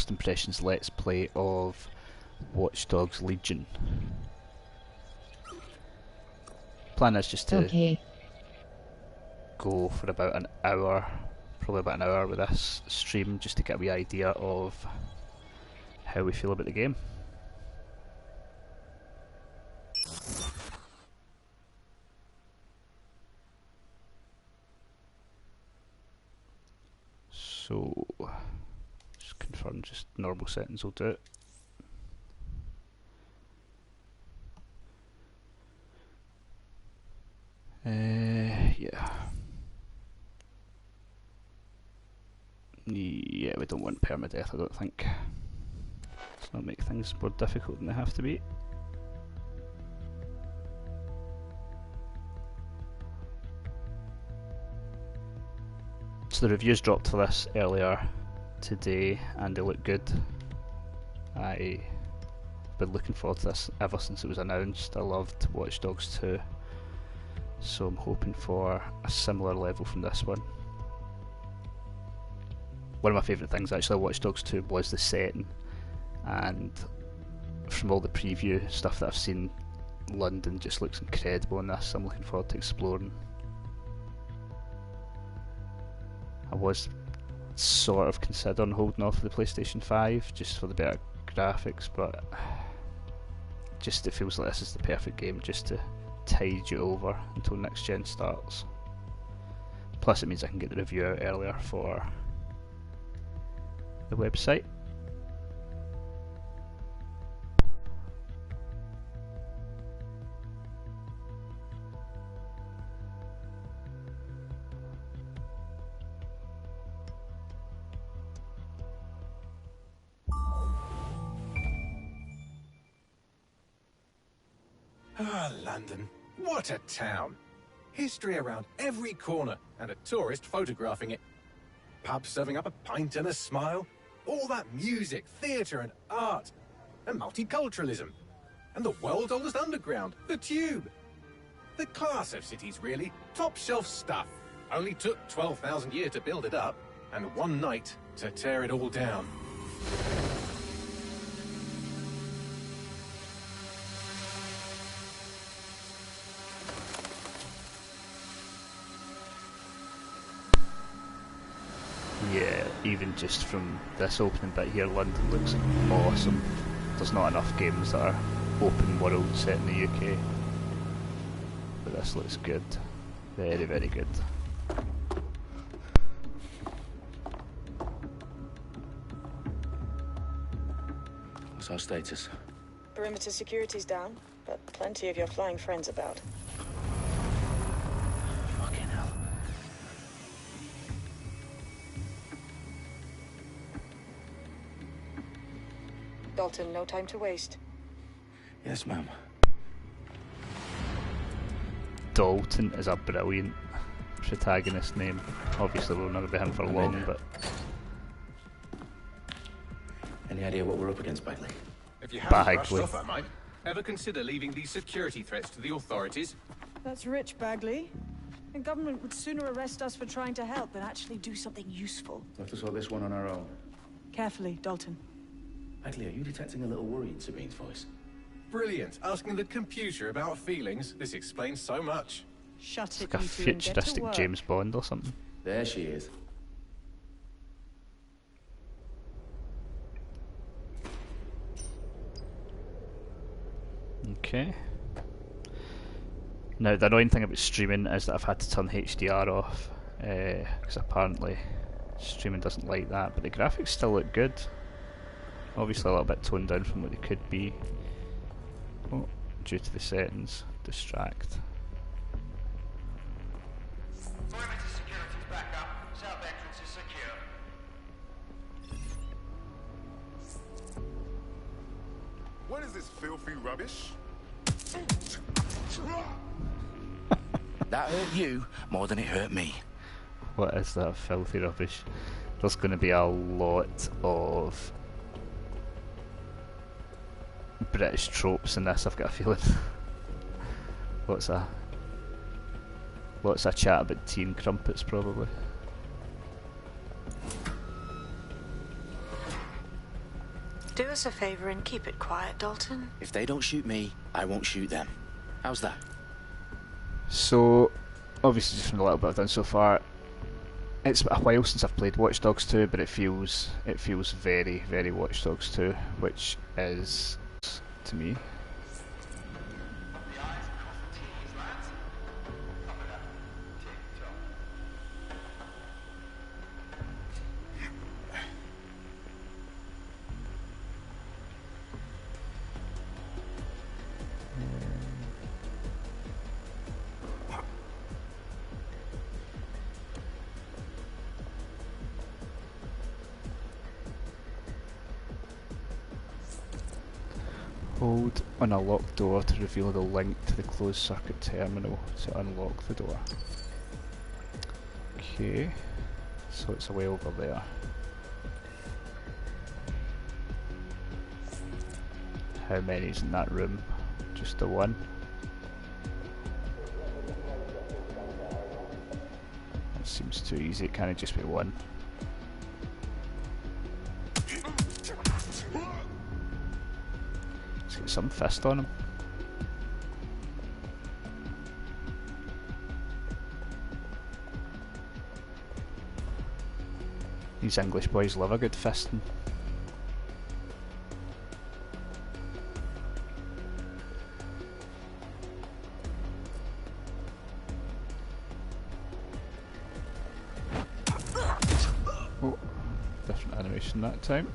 First Impressions Let's Play of Watch Dogs Legion. Plan is just to go for about an hour, probably about an hour with this stream, just to get a wee idea of how we feel about the game. So, just confirm, just normal settings will do it. Yeah. Yeah, we don't want permadeath, I don't think. Let's not make things more difficult than they have to be. So the reviews dropped for this earlier today and they look good. I've been looking forward to this ever since it was announced. I loved Watch Dogs 2, so I'm hoping for a similar level from this one. One of my favourite things actually of Watch Dogs 2 was the setting, and from all the preview stuff that I've seen, London just looks incredible in this. I'm looking forward to exploring. I was sort of considering holding off the PlayStation 5 just for the better graphics, but just it feels like this is the perfect game just to tide you over until next gen starts. Plus it means I can get the review out earlier for the website. Ah, London. What a town. History around every corner and a tourist photographing it. Pubs serving up a pint and a smile. All that music, theatre and art. And multiculturalism. And the world's oldest underground, the Tube. The class of cities, really. Top shelf stuff. Only took 12,000 years to build it up. And one night to tear it all down. Yeah, even just from this opening bit here, London looks awesome. There's not enough games that are open world set in the UK, but this looks good. Very, very good. What's our status? Perimeter security's down, but plenty of your flying friends about. Fucking hell. Dalton, no time to waste. Yes, ma'am. Dalton is a brilliant protagonist name. Obviously we'll never be him for long, but... Any idea what we're up against, Bagley? If you haven't brushed Bagley. off, I might. Ever consider leaving these security threats to the authorities? That's rich, Bagley. The government would sooner arrest us for trying to help than actually do something useful. We'll have to sort this one on our own. Carefully, Dalton. Bagley, are you detecting a little worry in Sabine's voice? Brilliant. Asking the computer about feelings. This explains so much. Shut it, like a you two, and get to futuristic work. James Bond or something. There she is. Okay. Now the annoying thing about streaming is that I've had to turn HDR off, because apparently streaming doesn't like that, but the graphics still look good. Obviously a little bit toned down from what they could be, due to the settings. Distract. Perimeter security's back up. South entrance is secure. What is this filthy rubbish? That hurt you more than it hurt me. What is that filthy rubbish? There's going to be a lot of British tropes in this, I've got a feeling. Lots of chat about tea and crumpets, probably. Do us a favor and keep it quiet, Dalton. If they don't shoot me, I won't shoot them. How's that? So, obviously just from the little bit I've done so far, it's a while since I've played Watch Dogs 2, but it feels very, very Watch Dogs 2, which is, to me. Hold on a locked door to reveal the link to the closed circuit terminal to unlock the door. Okay, so it's way over there. How many's in that room? Just the one? That seems too easy, it can't just be one. Get some fist on him. These English boys love a good fisting. Oh, different animation that time.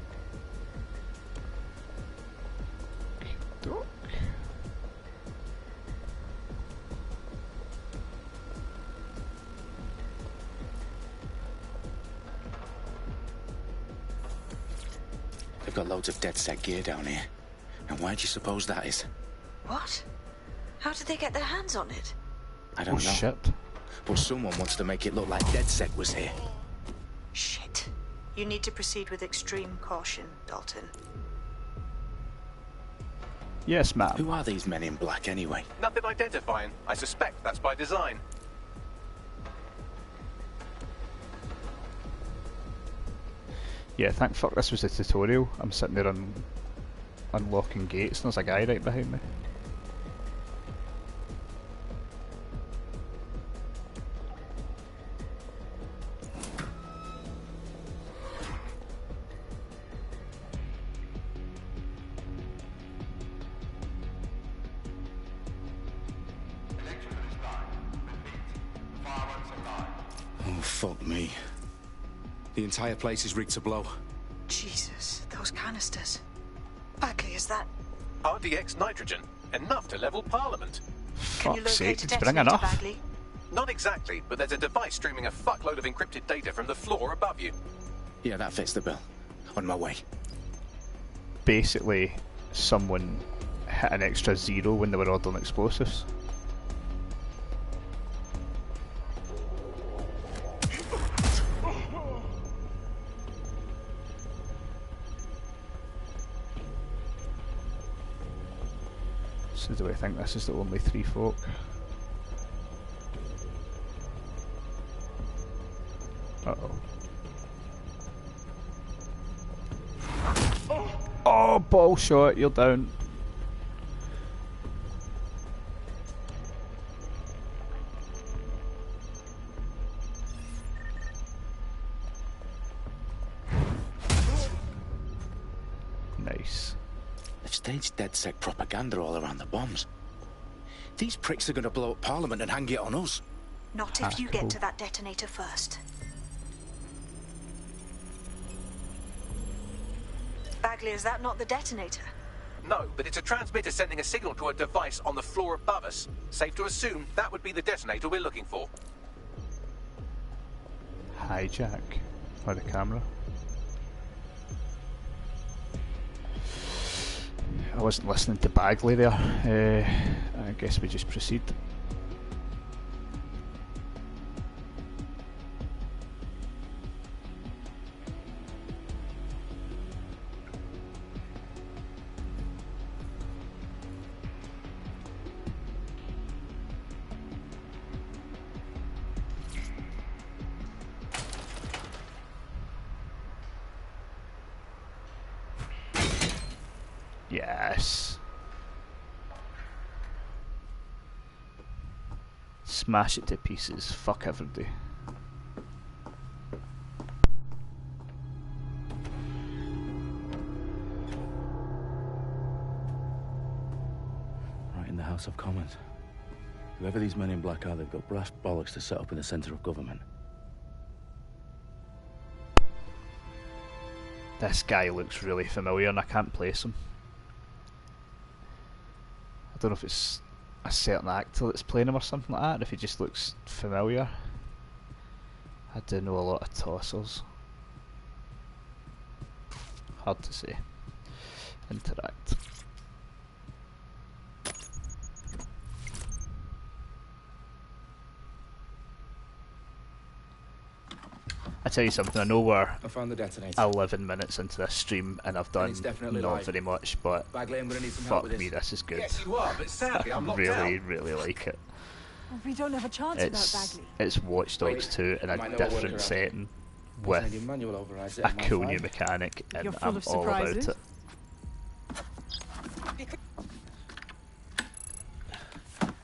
They've got loads of DedSec gear down here. And why do you suppose that is? What? How did they get their hands on it? I don't know. Shit. But someone wants to make it look like DedSec was here. Shit. You need to proceed with extreme caution, Dalton. Yes, ma'am. Who are these men in black anyway? Nothing identifying. I suspect that's by design. Yeah, thank fuck this was the tutorial. I'm sitting there unlocking gates and there's a guy right behind me. Oh, fuck me. The entire place is rigged to blow. Jesus, those canisters. Bagley, is that... RDX nitrogen. Enough to level Parliament. Can you Fuck's sake, locate a it's bring detonator, enough. Bagley? Not exactly, but there's a device streaming a fuckload of encrypted data from the floor above you. Yeah, that fits the bill. On my way. Basically, someone hit an extra 0 when they were ordering explosives. So do I think this is the only 3 folk? Uh-oh. Oh, ball shot, you're down. Nice. They've staged DedSec propaganda all around the bombs. These pricks are going to blow up Parliament and hang it on us. Not if you get to that detonator first. Bagley, is that not the detonator? No, but it's a transmitter sending a signal to a device on the floor above us. Safe to assume that would be the detonator we're looking for. Hijack by the camera. I wasn't listening to Bagley there. I guess we just proceed. Yes. Smash it to pieces. Fuck everybody. Right in the House of Commons. Whoever these men in black are, they've got brass bollocks to set up in the centre of government. This guy looks really familiar and I can't place him. I don't know if it's a certain actor that's playing him or something like that, or if he just looks familiar. I do know a lot of tossers. Hard to say. Interact. I tell you something, I know we're I found the detonator. 11 minutes into this stream and I've done it's definitely not live. very much, but Bagley, I'm gonna need some help fuck with me, this. this is good. Yes, you are, but sadly I'm I locked really, out. really like it. Well, we don't have a chance without Bagley. It's Watch Dogs 2 in I a might know a different workaround. setting Wasn't with any manual overrides it a on my cool file. new mechanic, and You're full I'm of all about surprises. it.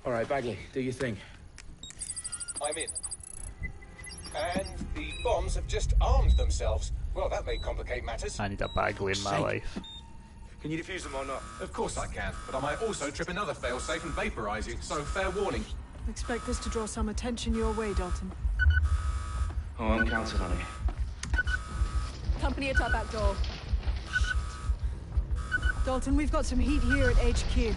All right, Bagley, do your thing. I'm in. And the bombs have just armed themselves. Well, that may complicate matters. I need a Bagley in my Sake. life. Can you defuse them or not? Of course I can, but I might also trip another failsafe and vaporize you, so fair warning. Expect this to draw some attention your way, Dalton. Oh, I'm counting on it. Company at our back door. Dalton, we've got some heat here at HQ.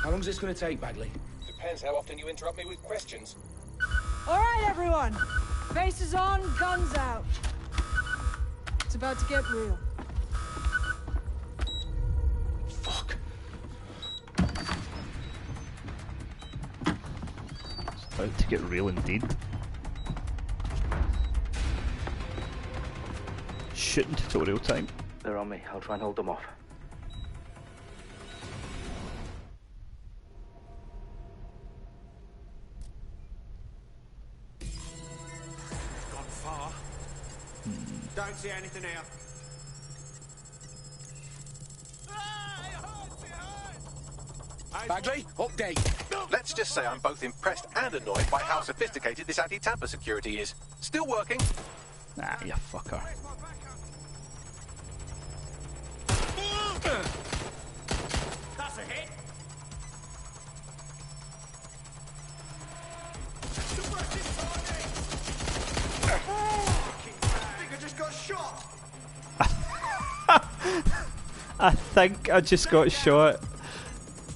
How long's this gonna take, Bagley? Depends how often you interrupt me with questions. All right, everyone. Faces on, guns out. It's about to get real. Fuck. It's about to get real indeed. Shooting tutorial time. They're on me. I'll try and hold them off. Gone far. Don't see anything here. Bagley, update. Let's just say I'm both impressed and annoyed by how sophisticated this anti-tamper security is. Still working. Nah, you fucker. That's a hit. I think I just got shot. I think I just got shot.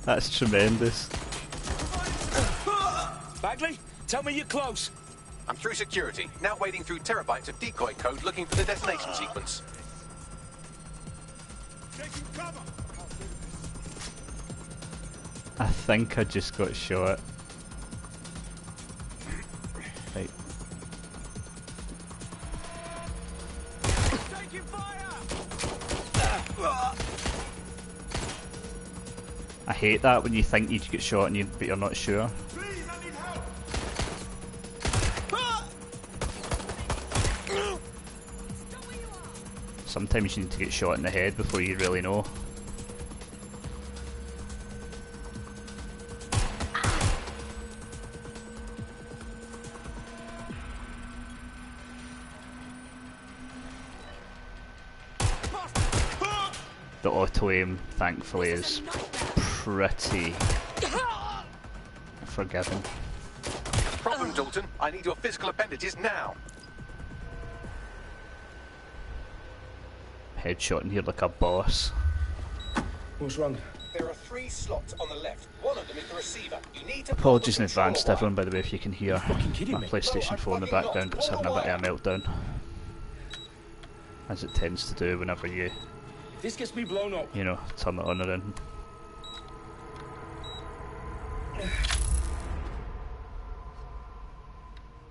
That's tremendous. Bagley, tell me you're close. I'm through security, now wading through terabytes of decoy code looking for the detonation sequence. Taking cover. I think I just got shot. Right. Taking fire. I hate that when you think you get shot and but you're not sure. Please, I need help. Sometimes you need to get shot in the head before you really know. The auto aim, thankfully, is pretty forgiving. Problem, Dalton. I need your physical appendages now. Headshot in here like a boss. What's wrong? There are 3 slots on the left. One of them is the receiver. You need to Apologies in pull the control advance to wire. everyone, by the way, if you can hear kidding my me? PlayStation 4 in the background. It's having a bit of a meltdown, as it tends to do whenever you, This gets me blown up. you know, turn it on or anything.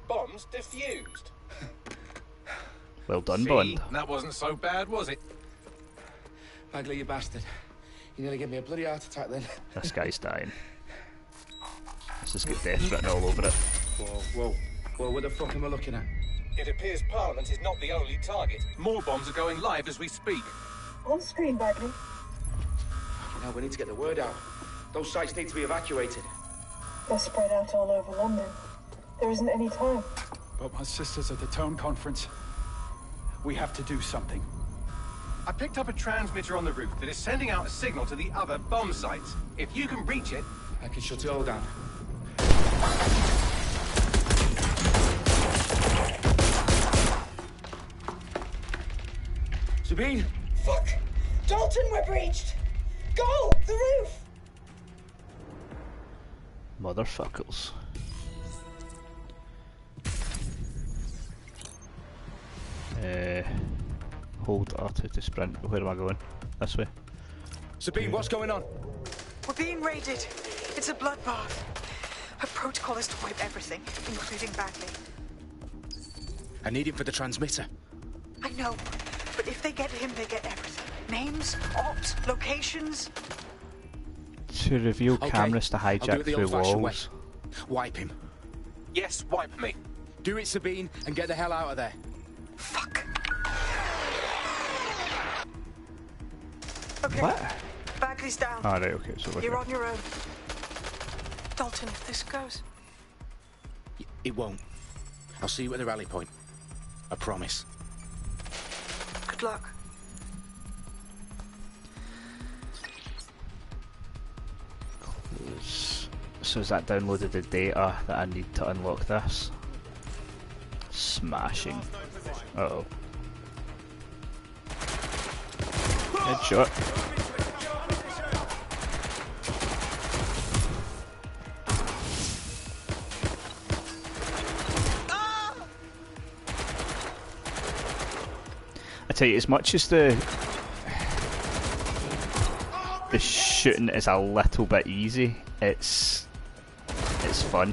Bombs defused. Well done, See? Bond. That wasn't so bad, was it? Bagley, you bastard. You nearly gave me a bloody heart attack then. This guy's dying. This has got death written all over it. Whoa. What the fuck am I looking at? It appears Parliament is not the only target. More bombs are going live as we speak. On screen, Bagley. Now we need to get the word out. Those sites need to be evacuated. They're spread out all over London. There isn't any time. But my sister's at the town conference. We have to do something. I picked up a transmitter on the roof that is sending out a signal to the other bomb sites. If you can reach it... I can shut it all down. Sabine? Fuck! Dalton, we're breached! Go! The roof! Motherfuckers. Hold R2 to sprint. Where am I going? This way. Sabine, what's going on? We're being raided. It's a bloodbath. Our protocol is to wipe everything, including Bagley. I need him for the transmitter. I know, but if they get him, they get everything. Names, ops, locations. To reveal Okay, cameras to I'll do hijack it the through old-fashioned way. walls. Wipe him. Yes, wipe me. Do it, Sabine, and get the hell out of there. Fuck. Okay. What? Bagley's down. Ah, right, okay, so we're You're here. on your own. Dalton, if this goes... It won't. I'll see you at the rally point. I promise. Good luck. So has that downloaded the data that I need to unlock this? Smashing. Uh-oh. Headshot. I tell you, as much as the shooting is a little bit easy, it's fun.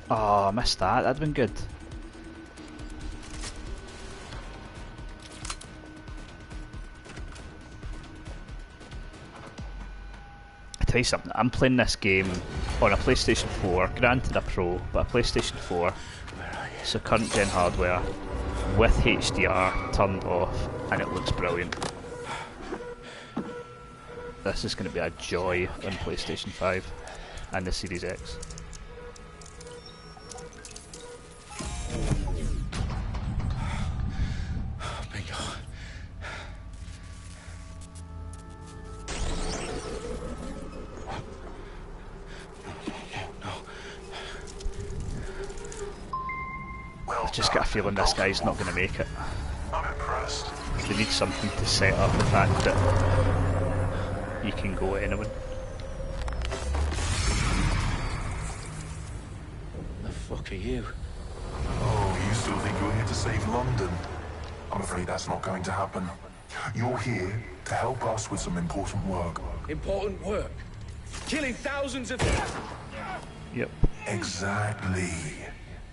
Oh, I missed that. That'd been good. I tell you something, I'm playing this game on a PlayStation 4, granted a Pro, but a PlayStation 4, so current gen hardware, with HDR turned off, and it looks brilliant. This is going to be a joy on PlayStation 5 and the Series X. I just get a feeling this guy's not going to make it. I'm impressed. They need something to set up the fact that you can go anywhere. The fuck are you? Oh, you still think you're here to save London? I'm afraid that's not going to happen. You're here to help us with some important work. Important work? Killing thousands of... Yep. Exactly.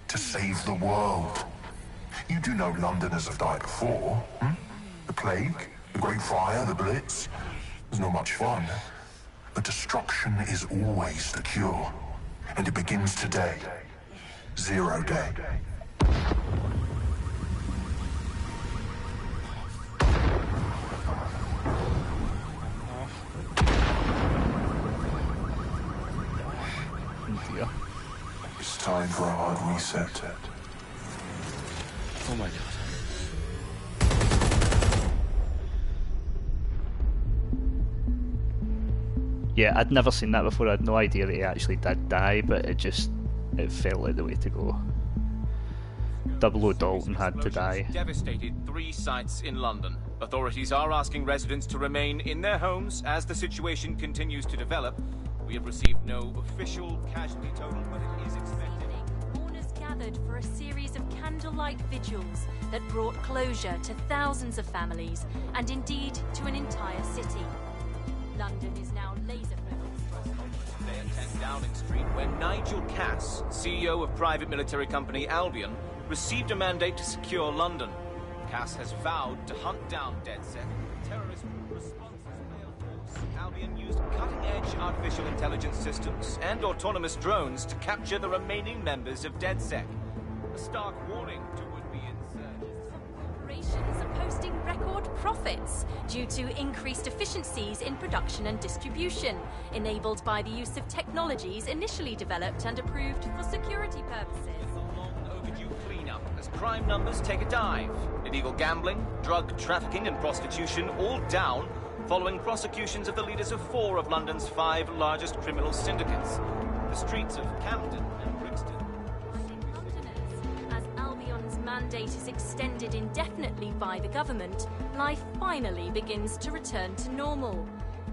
To save the world. You do know Londoners have died before, hmm? The plague, the Great Fire, the Blitz. It's not much fun. But destruction is always the cure. And it begins today. 0 day. Dear. It's time for a hard reset. Oh my god. Yeah, I'd never seen that before. I had no idea that he actually did die, but it felt like the way to go. Double O Dalton had to die. Devastated 3 sites in London. Authorities are asking residents to remain in their homes as the situation continues to develop. We have received no official casualty total, but it is expected. Mourners gathered for a series of candlelight vigils that brought closure to thousands of families and indeed to an entire city. London is now laser-focused. They attend Downing Street, where Nigel Cass, CEO of private military company Albion, received a mandate to secure London. Cass has vowed to hunt down DedSec, terrorist responses mail force, Albion used cutting-edge artificial intelligence systems and autonomous drones to capture the remaining members of DedSec. A stark warning to would-be insurgents. Corporations are posting record profits due to increased efficiencies in production and distribution, enabled by the use of technologies initially developed and approved for security purposes. A long overdue cleanup as crime numbers take a dive. Illegal gambling, drug trafficking and prostitution all down following prosecutions of the leaders of 4 of London's 5 largest criminal syndicates. The streets of Camden and Brixton. As Albion's mandate is extended indefinitely by the government, life finally begins to return to normal.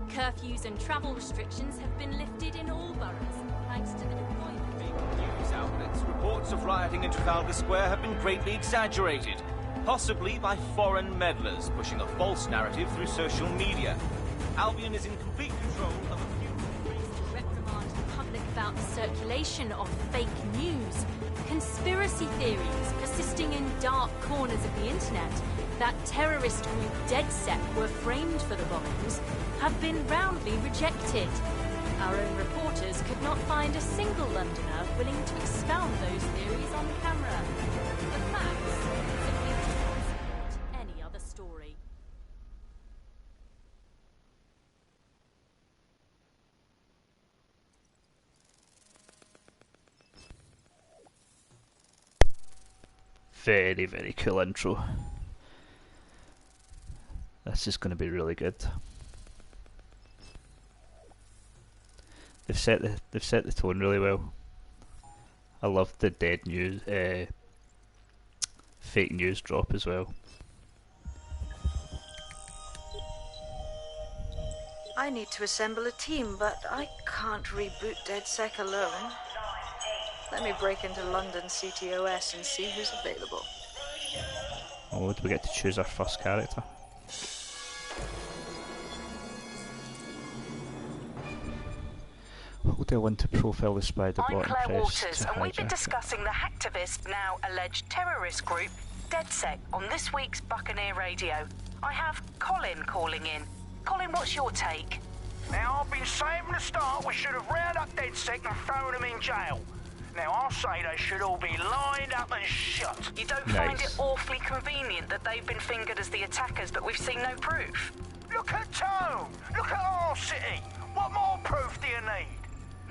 Curfews and travel restrictions have been lifted in all boroughs, thanks to the deployment. News outlets, reports of rioting in Trafalgar Square have been greatly exaggerated, possibly by foreign meddlers pushing a false narrative through social media. Albion is in complete control of a few ways to reprimand the public about the circulation of fake news. Conspiracy theories persisting in dark corners of the internet that terrorist group DedSec were framed for the bombings have been roundly rejected. Our own reporters could not find a single Londoner willing to expound those theories on camera. The facts simply don't support any other story. Very, very cool intro. This is going to be really good. They've set the tone really well. I love the dead news, fake news drop as well. I need to assemble a team, but I can't reboot DedSec alone. Let me break into London CTOS and see who's available. Oh, do we get to choose our first character? Hold L1 to profile the spider bot. I'm Claire and Waters, and we've been discussing the hacktivist, now alleged terrorist group, DedSec, on this week's Buccaneer Radio. I have Colin calling in. Colin, what's your take? Now, I've been saying from the start we should have rounded up DedSec and thrown them in jail. Now, I'll say they should all be lined up and shot. You don't find it awfully convenient that they've been fingered as the attackers, but we've seen no proof? Look at Tone! Look at our city! What more proof do you need?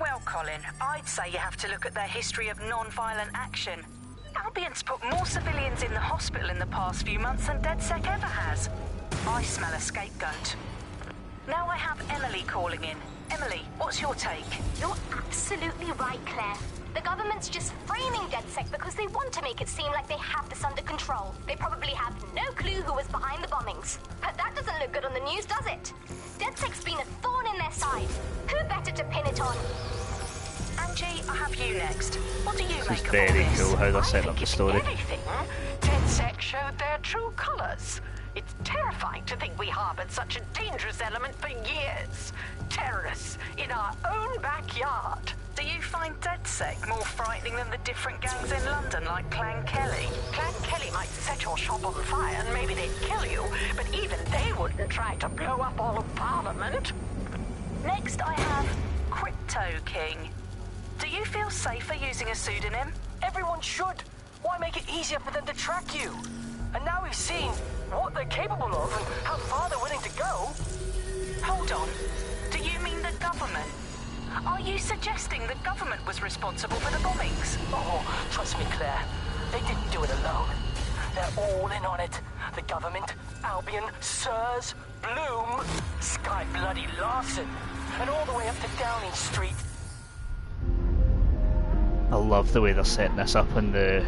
Well, Colin, I'd say you have to look at their history of non-violent action. Albion's put more civilians in the hospital in the past few months than DedSec ever has. I smell a scapegoat. Now I have Emily calling in. Emily, what's your take? You're absolutely right, Claire. The government's just framing DedSec because they want to make it seem like they have this under control. They probably have no clue who was behind the bombings. But that doesn't look good on the news, does it? DedSec's been a thorn in their side. Who better to pin it on? Angie, I have you next. What do you This make is of very all this? cool how they're setting up the story. DedSec showed their true colours. It's terrifying to think we harboured such a dangerous element for years. Terrorists in our own backyard. Do you find DedSec more frightening than the different gangs in London, like Clan Kelly? Clan Kelly might set your shop on fire and maybe they'd kill you, but even they wouldn't try to blow up all of Parliament. Next, I have Crypto King. Do you feel safer using a pseudonym? Everyone should. Why make it easier for them to track you? And now we've seen what they're capable of and how far they're willing to go. Hold on. Do you mean the government? Are you suggesting the government was responsible for the bombings? Oh, trust me, Claire. They didn't do it alone. They're all in on it. The government, Albion, Sirs, Bloom, Sky Bloody Larson, and all the way up to Downing Street. I love the way they're setting this up on the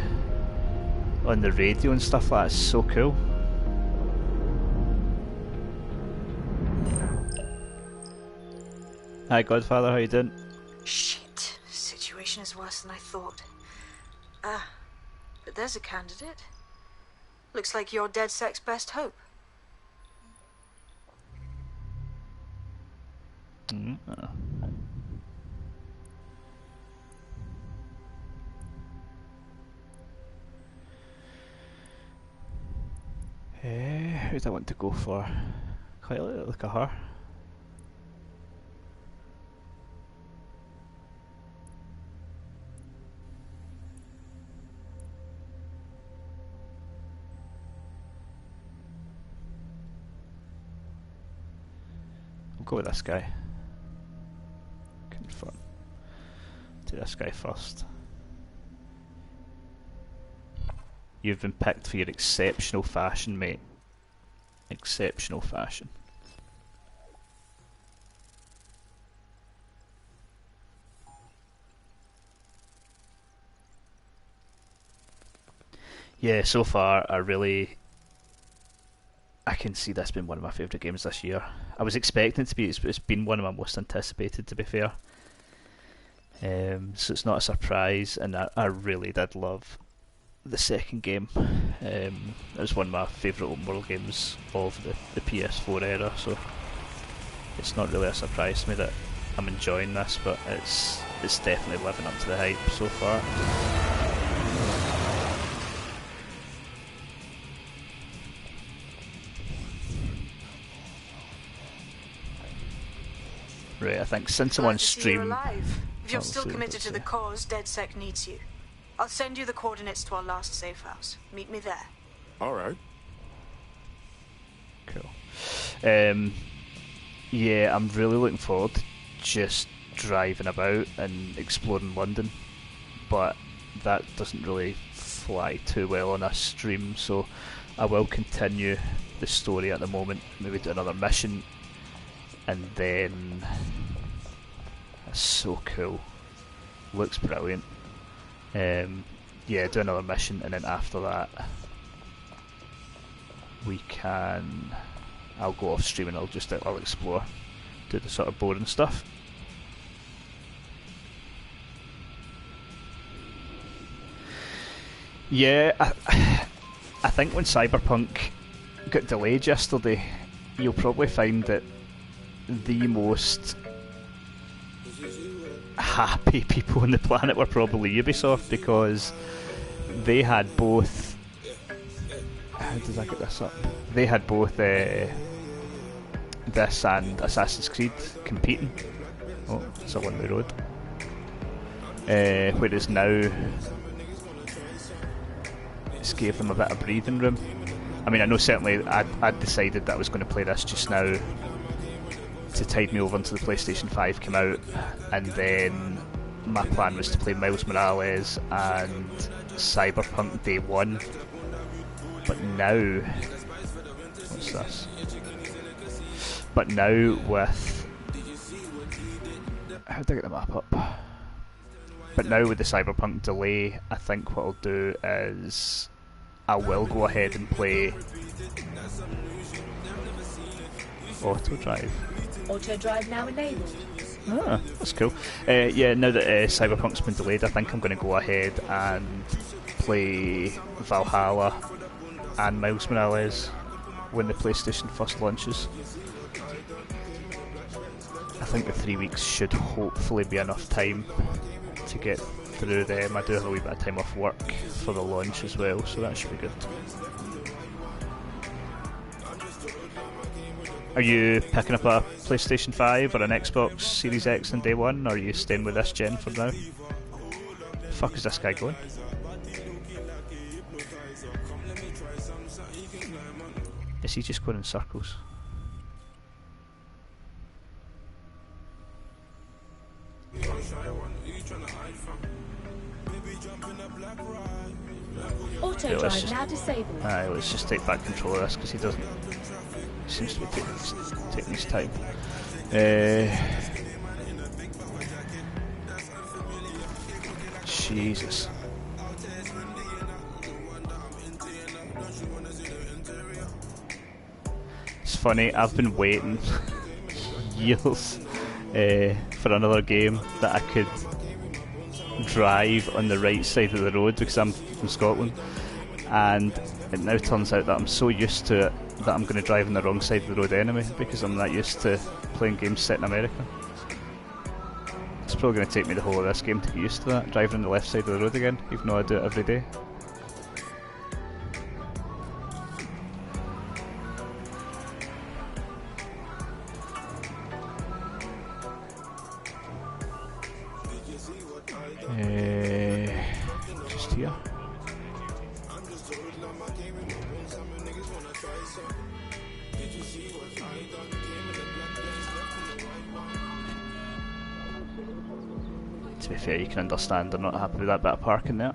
radio and stuff like that. It's so cool. Hi Godfather, how you doing? Shit. Situation is worse than I thought. But there's a candidate. Looks like you're DedSec's best hope. Who do I want to go for? Quite like her. We'll go with this guy. Confirm. Do this guy first. You've been picked for your exceptional fashion, mate. Exceptional fashion. Yeah, so far I can see this being one of my favourite games this year. I was expecting it to be, it's been one of my most anticipated, to be fair. So it's not a surprise, and I really did love the second game. It was one of my favourite open world games of the PS4 era, so it's not really a surprise to me that I'm enjoying this, but it's definitely living up to the hype so far. Right, I think since I'm on stream... If you're still committed to the cause, DedSec needs you. I'll send you the coordinates to our last safe house. Meet me there. Alright. Cool. Yeah, I'm really looking forward to just driving about and exploring London, but that doesn't really fly too well on a stream, so I will continue the story at the moment, maybe do another mission, and then... That's so cool. Looks brilliant. Yeah, do another mission, and then after that I'll go off stream and I'll explore, do the sort of boring stuff. Yeah, I think when Cyberpunk got delayed yesterday, you'll probably find that the most happy people on the planet were probably Ubisoft, because they had both... How did I get this up? They had both this and Assassin's Creed competing. Oh, it's a one-way road. Whereas now it's gave them a bit of breathing room. I mean, I know certainly I'd decided that I was going to play this just now to tide me over until the PlayStation 5 came out, and then my plan was to play Miles Morales and Cyberpunk day one. But now... What's this? But now with... How did I get the map up? But now with the Cyberpunk delay, I think what I'll do is I will go ahead and play Auto Drive. Auto drive now enabled. Ah, that's cool. Yeah, now that Cyberpunk's been delayed, I think I'm going to go ahead and play Valhalla and Miles Morales when the PlayStation first launches. I think the 3 weeks should hopefully be enough time to get through them. I do have a wee bit of time off work for the launch as well, so that should be good. Are you picking up a PlayStation 5 or an Xbox Series X on day one, or are you staying with this gen for now? The fuck is this guy going? Is he just going in circles? Auto drive now disabled. Let's just take back control of this, because he doesn't... seems to be taking his time. Jesus. It's funny, I've been waiting years for another game that I could drive on the right side of the road, because I'm from Scotland, and it now turns out that I'm so used to it that I'm going to drive on the wrong side of the road anyway, because I'm not used to playing games set in America. It's probably going to take me the whole of this game to get used to that, driving on the left side of the road again, even though I do it every day. Just here. to be fair, you can understand they're not happy with that bit of parking there.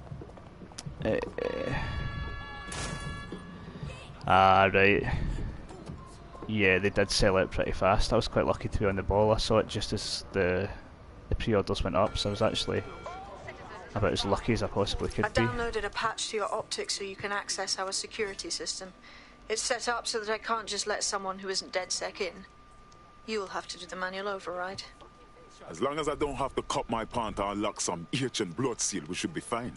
Right. Yeah, they did sell out pretty fast. I was quite lucky to be on the ball. I saw it just as the pre-orders went up, so I was actually about as lucky as I possibly could be. I downloaded a patch to your optics so you can access our security system. It's set up so that I can't just let someone who isn't DedSec in. You'll have to do the manual override. As long as I don't have to cut my pant or unlock some ancient blood seal, we should be fine.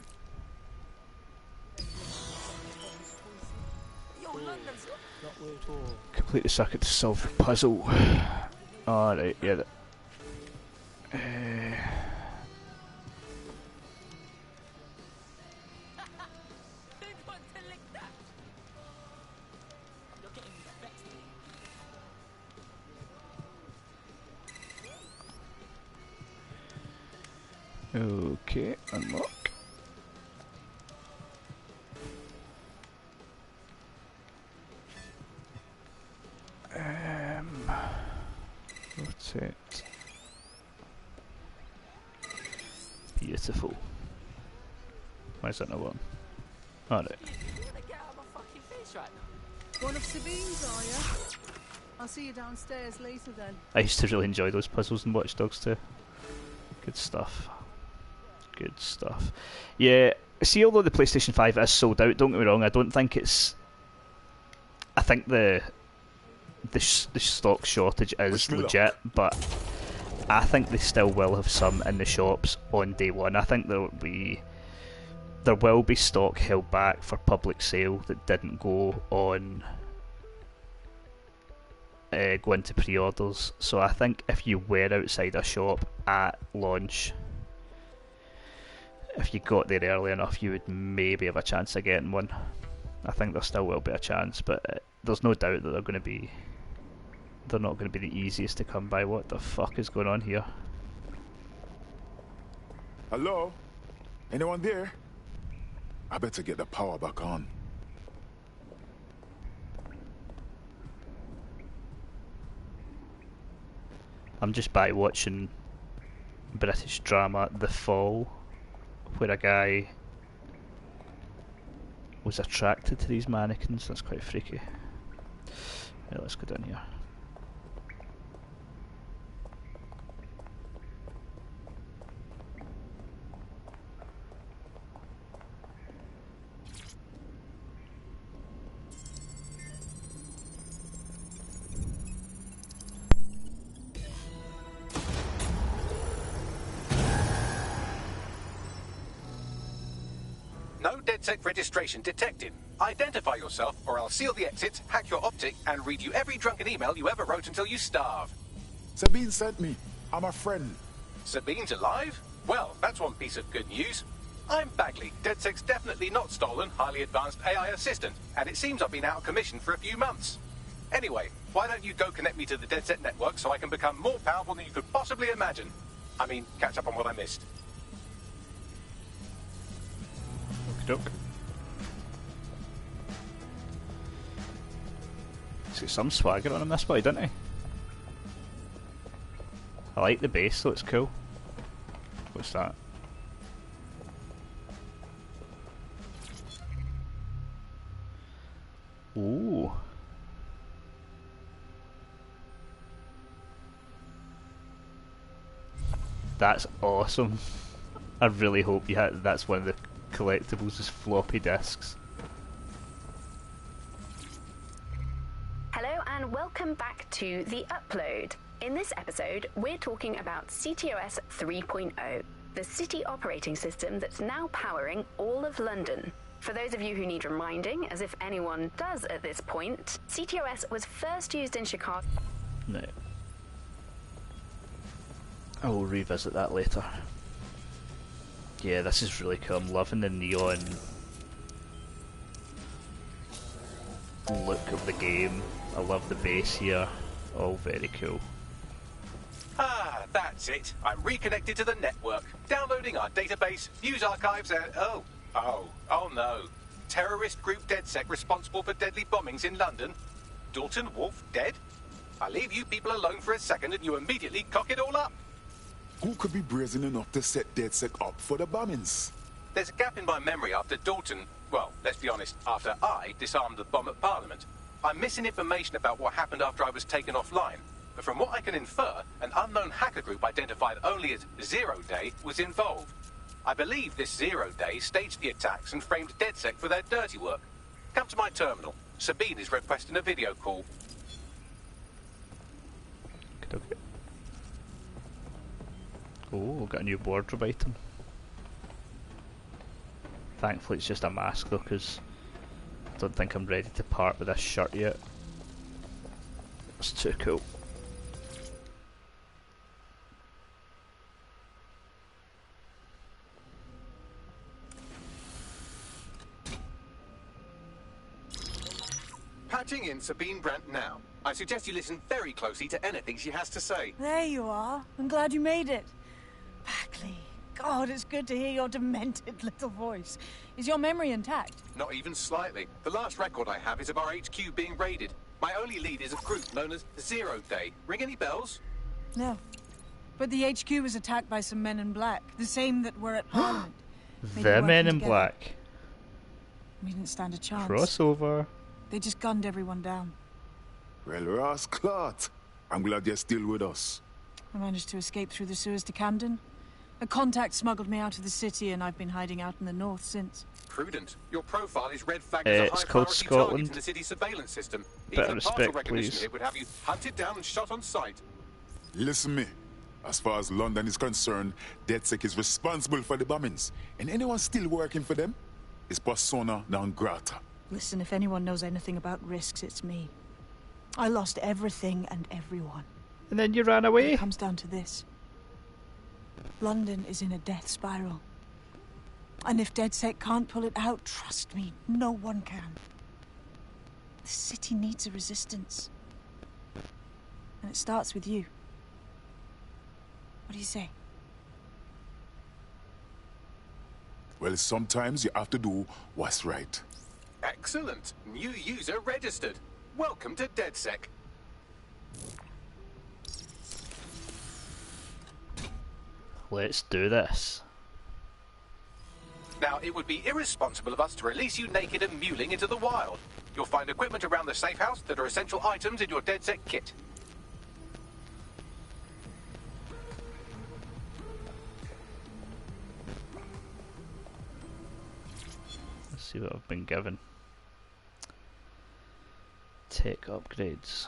Complete the circuit to solve the puzzle. Alright, yeah. Okay, unlock. Rotate. Beautiful. Why is that not one? Alright. One of Sabine's, are you? I'll see you downstairs later then. I used to really enjoy those puzzles in Watch Dogs 2. Good stuff. Good stuff. Yeah, see, although the PlayStation 5 is sold out, don't get me wrong, I don't think it's... I think the stock shortage is legit, but I think they still will have some in the shops on day one. I think there will be stock held back for public sale that didn't go on go into pre-orders. So I think if you were outside a shop at launch, if you got there early enough, you would maybe have a chance of getting one. I think there still will be a chance, but there's no doubt that they're not going to be the easiest to come by. What the fuck is going on here? Hello? Anyone there? I better get the power back on. I'm just by watching British drama The Fall, where a guy was attracted to these mannequins. That's quite freaky. Yeah, let's go down here. No DedSec registration detected. Identify yourself, or I'll seal the exits, hack your optic, and read you every drunken email you ever wrote until you starve. Sabine sent me. I'm a friend. Sabine's alive? Well, that's one piece of good news. I'm Bagley, DedSec's definitely not stolen, highly advanced AI assistant, and it seems I've been out of commission for a few months. Anyway, why don't you go connect me to the DedSec network so I can become more powerful than you could possibly imagine? I mean, catch up on what I missed. Okey-doke. He's got some swagger on him, this boy, doesn't he? I like the bass, though, it's cool. What's that? Ooh. That's awesome. I really hope that's one of the collectibles is floppy disks. Hello and welcome back to The Upload. In this episode, we're talking about CTOS 3.0, the city operating system that's now powering all of London. For those of you who need reminding, as if anyone does at this point, CTOS was first used in Chicago. No. I will revisit that later. Yeah, this is really cool. I'm loving the neon look of the game. I love the bass here. All very cool. Ah, that's it. I'm reconnected to the network, downloading our database, news archives, and oh no. Terrorist group DedSec responsible for deadly bombings in London. Dalton Wolf dead? I leave you people alone for a second and you immediately cock it all up. Who could be brazen enough to set DedSec up for the bombings? There's a gap in my memory after Dalton, well, let's be honest, after I disarmed the bomb at Parliament. I'm missing information about what happened after I was taken offline. But from what I can infer, an unknown hacker group identified only as Zero Day was involved. I believe this Zero Day staged the attacks and framed DedSec for their dirty work. Come to my terminal. Sabine is requesting a video call. Okay. Oh, got a new wardrobe item. Thankfully it's just a mask though, because I don't think I'm ready to part with this shirt yet. It's too cool. Patching in Sabine Brandt now. I suggest you listen very closely to anything she has to say. There you are. I'm glad you made it. Bagley. God, it's good to hear your demented little voice. Is your memory intact? Not even slightly. The last record I have is of our HQ being raided. My only lead is a group known as Zero Day. Ring any bells? No. But the HQ was attacked by some men in black. The same that were at Parliament. The men in black. We didn't stand a chance. Crossover. They just gunned everyone down. Well, Ross Clark, I'm glad you're still with us. I managed to escape through the sewers to Camden. A contact smuggled me out of the city, and I've been hiding out in the north since. Prudent. Your profile is red flagged as a It's called high-priority Scotland. target in the city surveillance system. Better Even respect, partial recognition please. here would have you hunted down and shot on sight. Listen me. As far as London is concerned, DedSec is responsible for the bombings. And anyone still working for them is persona non grata. Listen, if anyone knows anything about risks, it's me. I lost everything and everyone. And then you ran away? It comes down to this. London is in a death spiral. And if DedSec can't pull it out, trust me, no one can. The city needs a resistance. And it starts with you. What do you say? Well, sometimes you have to do what's right. Excellent. New user registered. Welcome to DedSec. Let's do this. Now, it would be irresponsible of us to release you naked and mewling into the wild. You'll find equipment around the safe house that are essential items in your DedSec kit. Let's see what I've been given. Tech upgrades.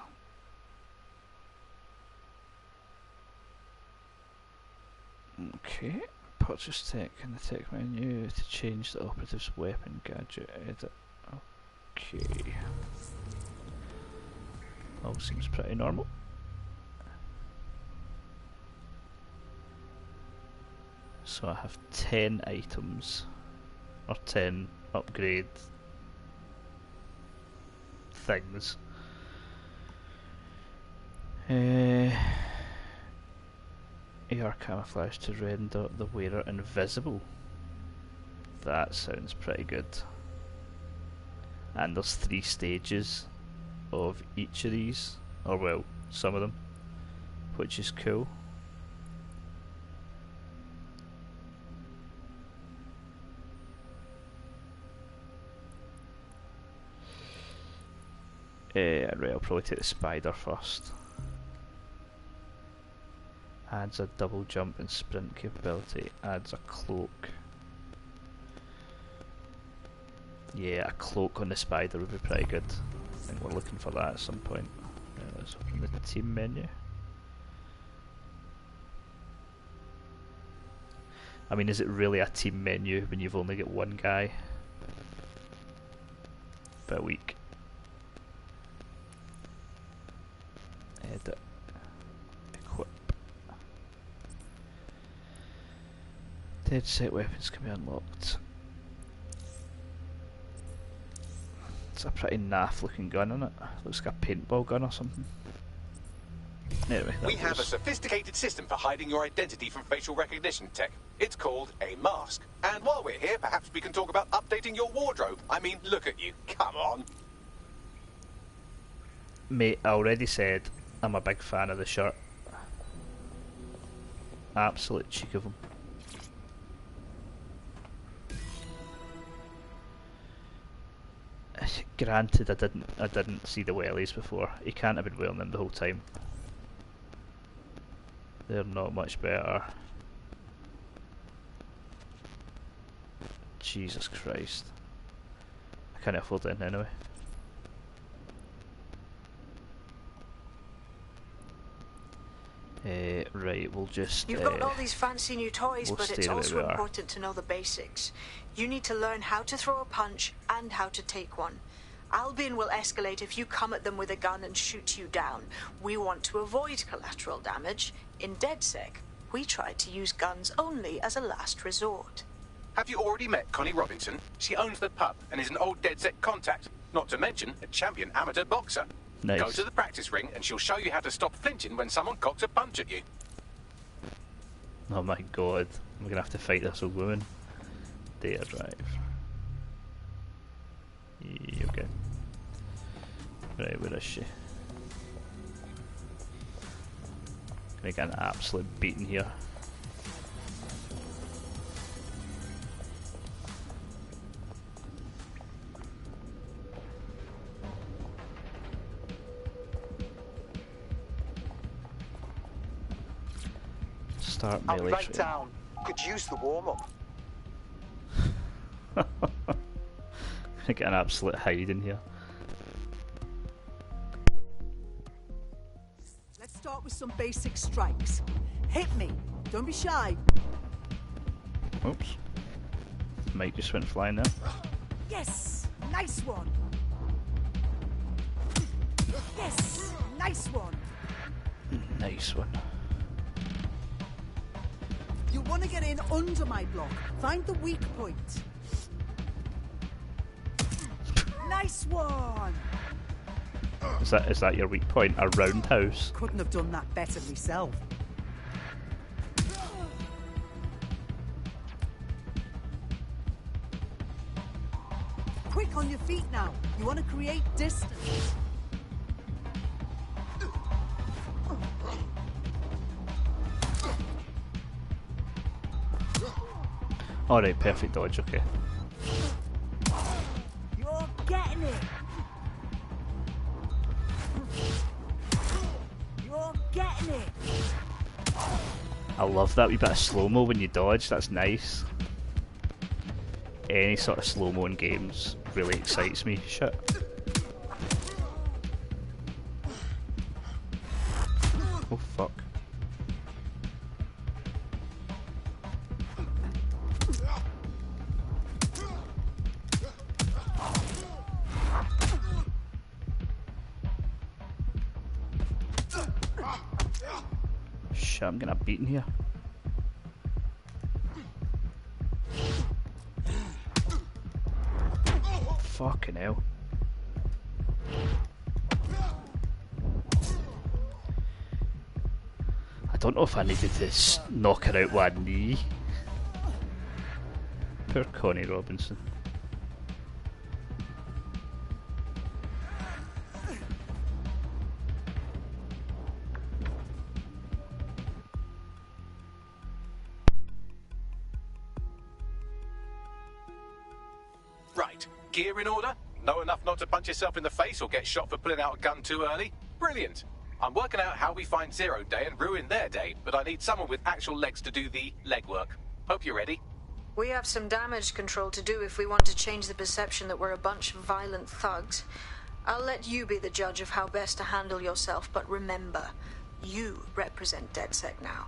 Okay, purchase tech in the tech menu to change the operative's weapon gadget edit. Okay. All seems pretty normal. So I have 10 items, or 10 upgrade things. AR camouflage to render the wearer invisible. That sounds pretty good. And there's 3 stages of each of these, or well, some of them, which is cool. Right, I'll probably take the spider first. Adds a double jump and sprint capability. Adds a cloak. Yeah, a cloak on the spider would be pretty good. I think we're looking for that at some point. Right, let's open the team menu. I mean, is it really a team menu when you've only got one guy? Bit weak. Edit. Equip. DedSec weapons can be unlocked. It's a pretty naff looking gun, isn't it? Looks like a paintball gun or something. Anyway, We have a sophisticated system for hiding your identity from facial recognition tech. It's called a mask. And while we're here, perhaps we can talk about updating your wardrobe. I mean, look at you. Come on. Mate, I already said I'm a big fan of the shirt. Absolute cheek of him. Granted, I didn't see the wellies before. He can't have been wearing them the whole time. They're not much better. Jesus Christ. I can't afford it anyway. Right, we'll just... You've got all these fancy new toys, we'll but it's also important to know the basics. You need to learn how to throw a punch and how to take one. Albion will escalate if you come at them with a gun and shoot you down. We want to avoid collateral damage. In DedSec, we try to use guns only as a last resort. Have you already met Connie Robinson? She owns the pub and is an old DedSec contact, not to mention a champion amateur boxer. Nice. Go to the practice ring and she'll show you how to stop flinching when someone cocks a punch at you. Oh my god, I'm gonna have to fight this old woman. Data drive. Yeah, okay. Right, where is she? Gonna get an absolute beating here. Start I'll be melee right training. down. Could use the warm-up. Get an absolute hide in here. Let's start with some basic strikes. Hit me. Don't be shy. Oops. Mike just went flying there. Yes. Nice one. Yes. Nice one. Nice one. You want to get in under my block. Find the weak point. Nice one. Is that your weak point? A roundhouse? Couldn't have done that better myself. Quick on your feet now. You want to create distance. Alright, perfect dodge, okay. You're getting it. You're getting it. I love that wee bit of slow-mo when you dodge, that's nice. Any sort of slow-mo in games really excites me. Shit. Oh fuck. Shit, I'm getting beaten here. Fucking hell. I don't know if I needed to knock her out with a knee. Poor Connie Robinson. Right, gear in order? Know enough not to punch yourself in the face or get shot for pulling out a gun too early? Brilliant! I'm working out how we find Zero Day and ruin their day, but I need someone with actual legs to do the legwork. Hope you're ready. We have some damage control to do if we want to change the perception that we're a bunch of violent thugs. I'll let you be the judge of how best to handle yourself, but remember, you represent DedSec now.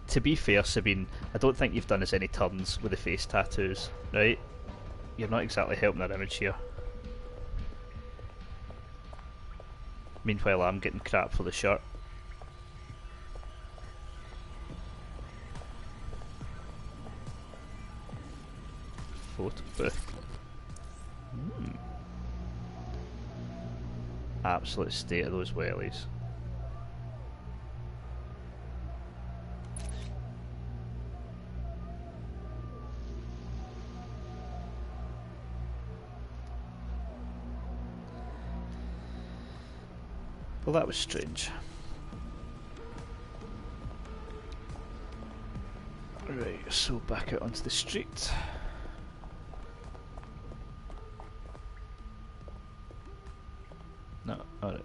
To be fair, Sabine, I don't think you've done us any turns with the face tattoos, right? You're not exactly helping our image here. Meanwhile, I'm getting crap for the shirt. Photo booth. Absolute state of those wellies. Well, that was strange. Right, so back out onto the street. No, alright.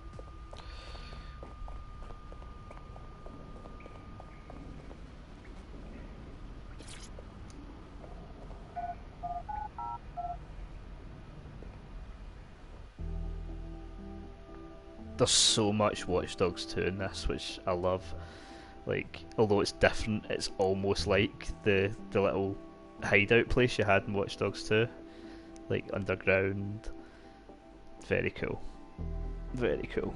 There's so much Watch Dogs 2 in this, which I love. Like, although it's different, it's almost like the little hideout place you had in Watch Dogs 2. Like, underground. Very cool. Very cool.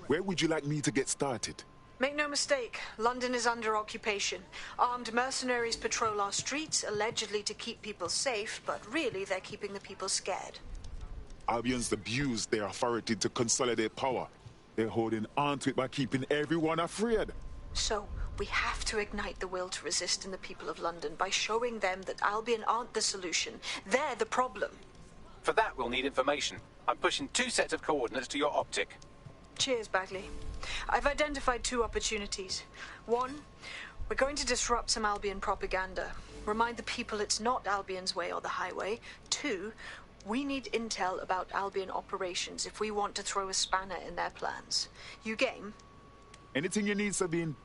Where would you like me to get started? Make no mistake, London is under occupation. Armed mercenaries patrol our streets, allegedly to keep people safe, but really they're keeping the people scared. Albions abuse their authority to consolidate power. They're holding on to it by keeping everyone afraid. So, we have to ignite the will to resist in the people of London by showing them that Albion aren't the solution. They're the problem. For that, we'll need information. I'm pushing 2 sets of coordinates to your optic. Cheers, Bagley. I've identified 2 opportunities. 1, we're going to disrupt some Albion propaganda. Remind the people it's not Albion's way or the highway. 2, we need intel about Albion operations if we want to throw a spanner in their plans. You game? Anything you need, Sabine,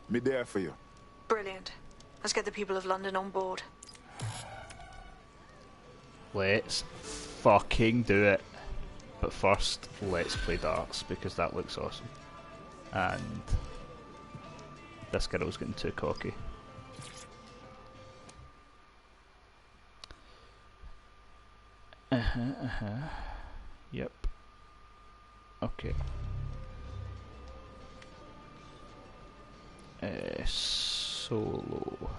me there for you. Brilliant. Let's get the people of London on board. Let's fucking do it. But first, let's play darts, because that looks awesome. And this girl's getting too cocky. Yep. Okay. Solo.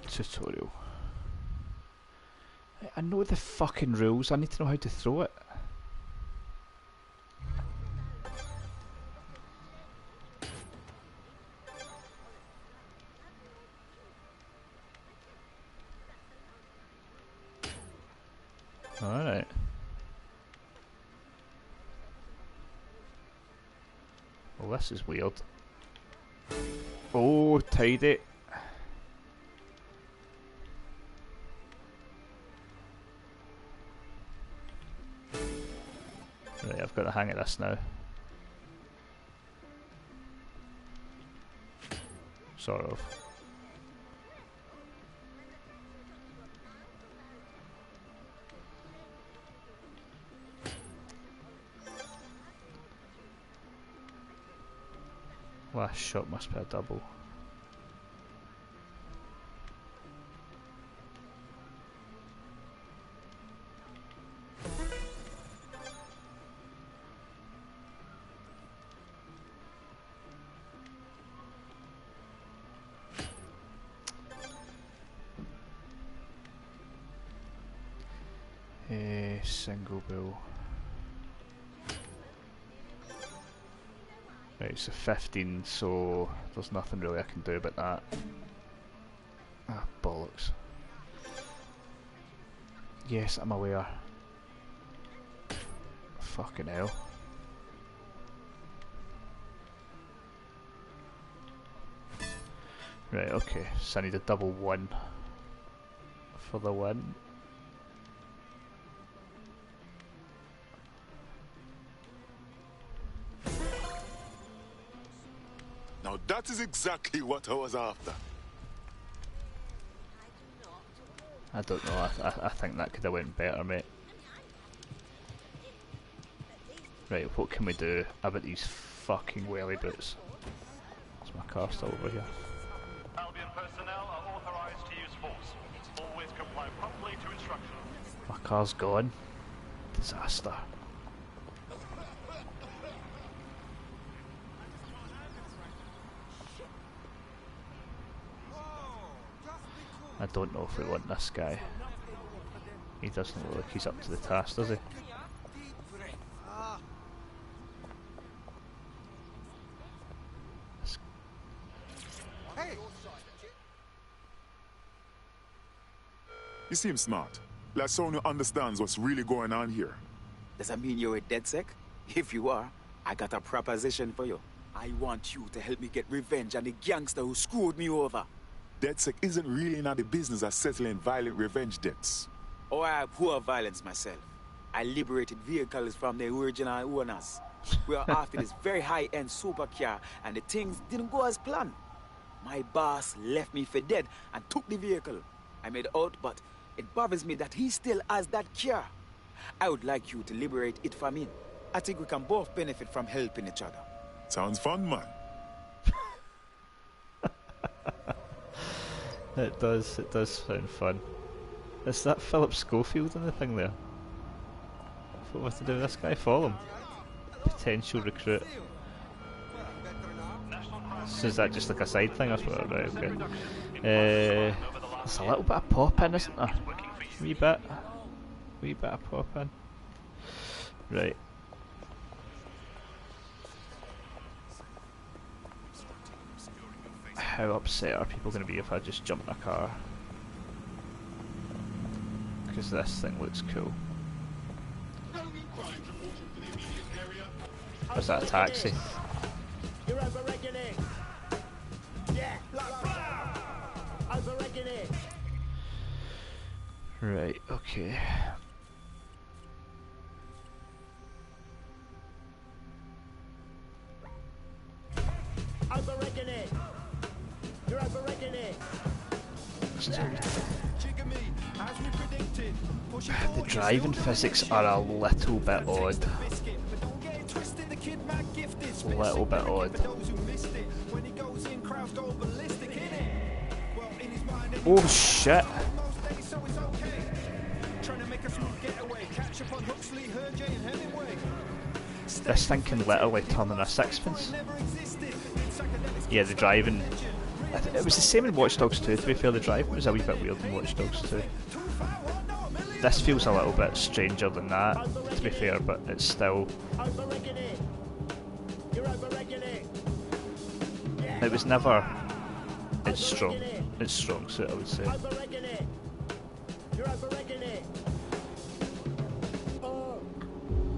Tutorial. I know the fucking rules, I need to know how to throw it. Alright. Well, this is weird. Oh, tidy. Right, I've got the hang of this now. Sort of. Last shot must be a double. Single bill. Right, it's a 15, so there's nothing really I can do about that. Ah, bollocks. Yes, I'm aware. Fucking hell. Right, okay, so I need a double 1 for the win. Now that is exactly what I was after. I don't know, I think that could have went better, mate. Right, what can we do about these fucking welly boots? Is my car still over here? Albion personnel are authorized to use force. Always comply promptly to instructions. My car's gone. Disaster. I don't know if we want this guy. He doesn't look like he's up to the task, does he? You seem smart. Like someone who understands what's really going on here. Does that mean you're with DedSec? If you are, I got a proposition for you. I want you to help me get revenge on the gangster who screwed me over. DedSec isn't really in the business of settling violent revenge debts. Oh, I abhor violence myself. I liberated vehicles from their original owners. We are after this very high-end supercar, and the things didn't go as planned. My boss left me for dead and took the vehicle. I made out, but it bothers me that he still has that car. I would like you to liberate it from him. I think we can both benefit from helping each other. Sounds fun, man. It does sound fun. Is that Philip Schofield in the thing there? What to do with this guy? Follow him. Potential recruit. So is that just like a side thing? I suppose, right, okay. There's a little bit of pop in, isn't there? Wee bit of pop in. Right. How upset are people going to be if I just jump in a car? Because this thing looks cool. What's that, a taxi? You're overwrecking it. Yeah, overwrecking it. Right, okay. Overwrecking it. You're overwrecking it. The driving physics are a little bit odd. Little bit odd. Oh shit! This thing can literally turn in a sixpence. Yeah, the driving. It was the same in Watch Dogs 2, to be fair. The driving was a wee bit weird in Watch Dogs 2. This feels a little bit stranger than that, to be fair, but it's still. It was never. It's strong. It's strong suit, I would say.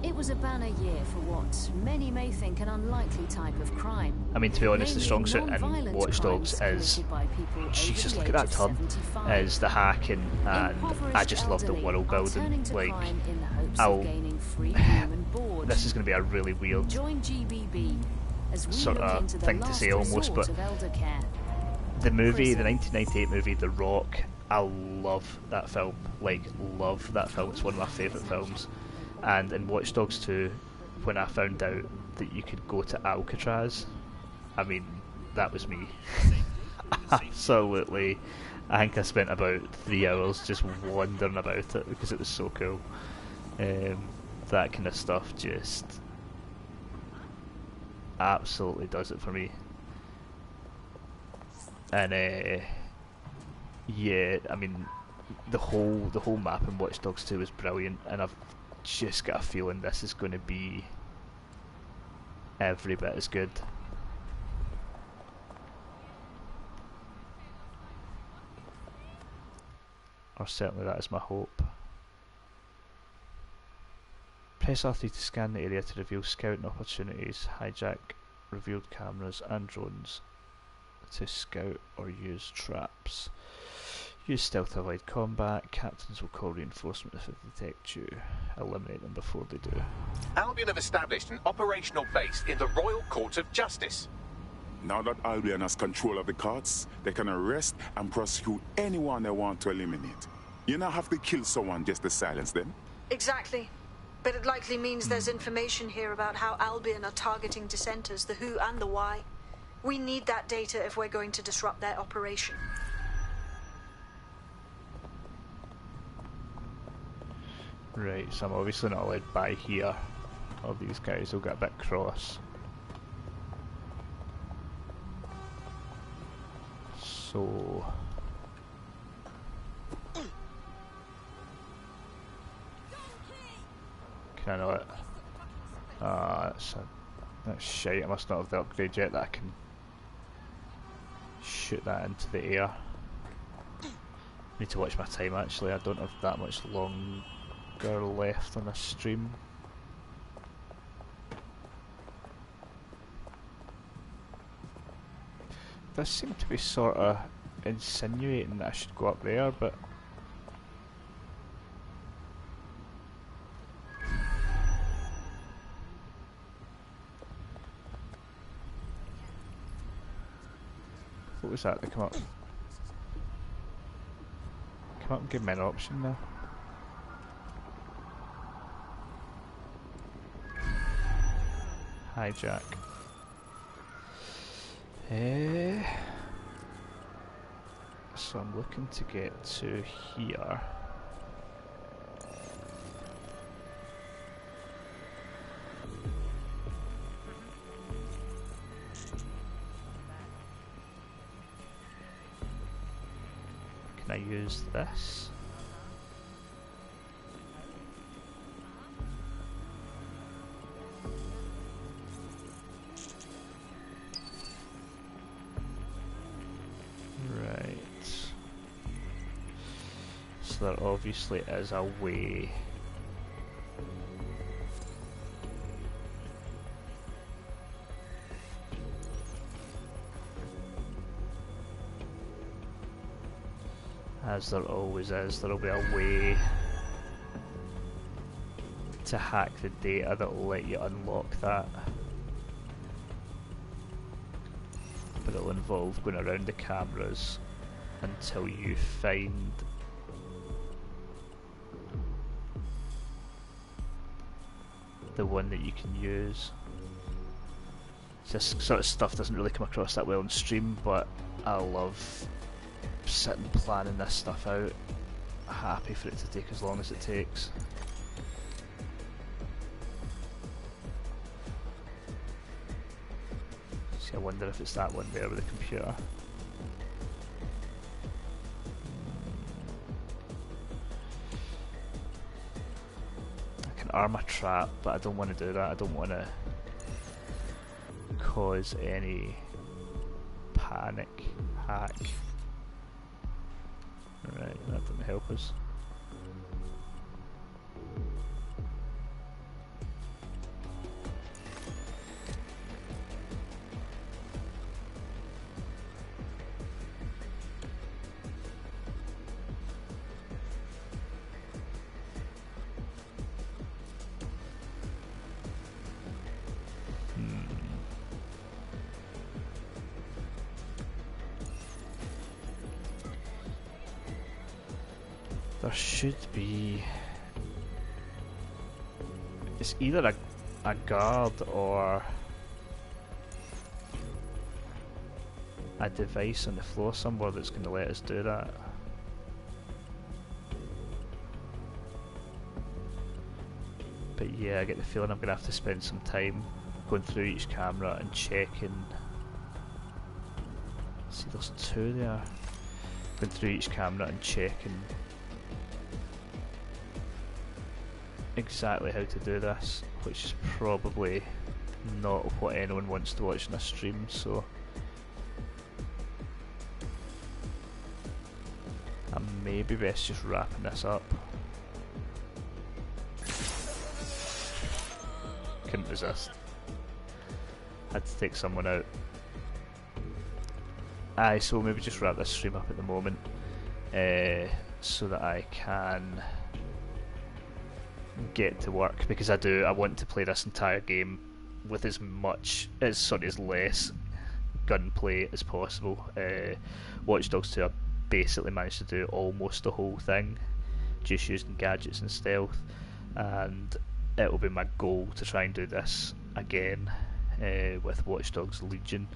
It was a banner year for what many may think an unlikely type of crime. I mean, to be honest, the strong suit in Watch Dogs is. Jesus, look at that turn. Is the hacking, and I just love the world building. Like, this is going to be a really weird sort of thing to say almost, but the movie, the 1998 movie, The Rock, I love that film. Like, love that film. It's one of my favourite films. And in Watch Dogs 2, when I found out that you could go to Alcatraz, I mean, that was me. Absolutely. I think I spent about 3 hours just wandering about it because it was so cool. That kind of stuff just absolutely does it for me. And yeah, I mean, the whole map in Watch Dogs 2 is brilliant, and I've just got a feeling this is going to be every bit as good. Or certainly that is my hope. Press R3 to scan the area to reveal scouting opportunities, hijack revealed cameras and drones to scout or use traps. Use stealth to avoid combat. Captains will call reinforcement if they detect you. Eliminate them before they do. Albion have established an operational base in the Royal Court of Justice. Now that Albion has control of the courts, they can arrest and prosecute anyone they want to eliminate. You don't have to kill someone just to silence them. Exactly. But it likely means there's information here about how Albion are targeting dissenters, the who and the why. We need that data if we're going to disrupt their operation. Right, so I'm obviously not allowed by here. All these guys will get a bit cross. So... can I know it? Ah, that's shite. I must not have the upgrade yet that I can shoot that into the air. Need to watch my time actually, I don't have that much longer left on this stream. This seemed to be sort of insinuating that I should go up there, but what was that? They come up and give me an option there. Hijack. So I'm looking to get to here. Can I use this? Right. So there obviously is a way. As there always is, there'll be a way to hack the data that will let you unlock that. But it'll involve going around the cameras until you find the one that you can use. This sort of stuff doesn't really come across that well on stream, but I love sitting planning this stuff out. Happy for it to take as long as it takes. See, I wonder if it's that one there with the computer. I can arm a trap, but I don't want to do that. I don't want to cause any panic. Hack. Right, that didn't help us. There should be... It's either a guard or a device on the floor somewhere that's going to let us do that. But yeah, I get the feeling I'm going to have to spend some time going through each camera and checking. See, there's two there. Going through each camera and checking exactly how to do this, which is probably not what anyone wants to watch in a stream, so I may be best just wrapping this up. Couldn't resist. Had to take someone out. Aye, so maybe just wrap this stream up at the moment, so that I can get to work, because I want to play this entire game with as less gunplay as possible. Watch Dogs 2 I basically managed to do almost the whole thing, just using gadgets and stealth, and it will be my goal to try and do this again with Watch Dogs Legion.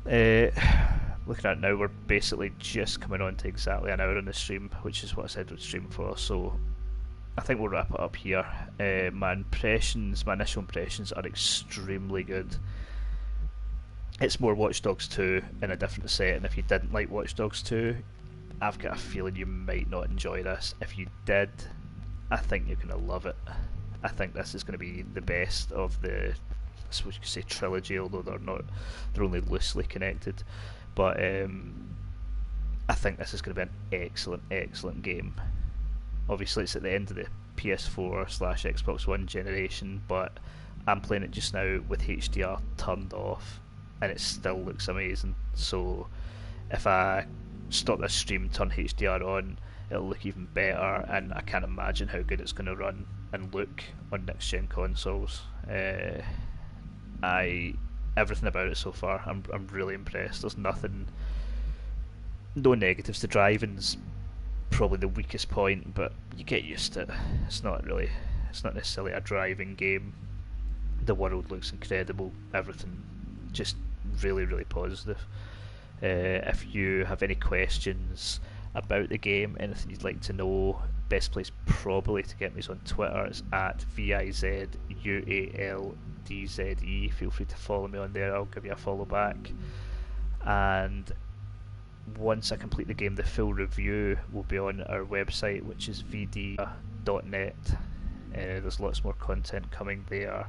Looking at it now, we're basically just coming on to exactly an hour on the stream, which is what I said we'd stream for, so I think we'll wrap it up here. My initial impressions are extremely good. It's more Watch Dogs 2 in a different setting. If you didn't like Watch Dogs 2, I've got a feeling you might not enjoy this. If you did, I think you're going to love it. I think this is going to be the best of the, I suppose you could say, trilogy, although they're only loosely connected. But I think this is going to be an excellent game. Obviously, it's at the end of the PS4/Xbox One generation, but I'm playing it just now with HDR turned off, and it still looks amazing. So if I stop this stream and turn HDR on, it'll look even better, and I can't imagine how good it's going to run and look on next gen consoles. Everything about it so far, I'm really impressed. There's no negatives. The driving's probably the weakest point, but you get used to it. It's not necessarily a driving game. The world looks incredible. Everything just really positive. If you have any questions about the game, anything you'd like to know, best place probably to get me is on Twitter. It's at VIZUALDZE. Feel free to follow me on there. I'll give you a follow back. And once I complete the game, the full review will be on our website, which is vd.net. There's lots more content coming there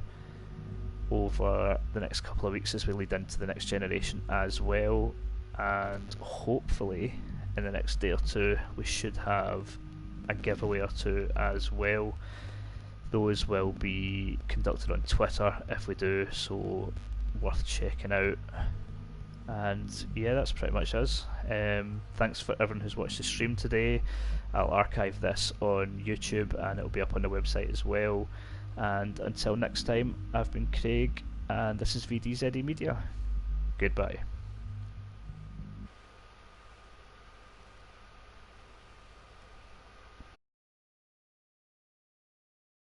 over the next couple of weeks as we lead into the next generation as well, and hopefully in the next day or two we should have a giveaway or two as well. Those will be conducted on Twitter if we do, so worth checking out. And yeah, that's pretty much us. Thanks for everyone who's watched the stream today. I'll archive this on YouTube and it'll be up on the website as well. And until next time, I've been Craig, and this is VDZE Media. Goodbye.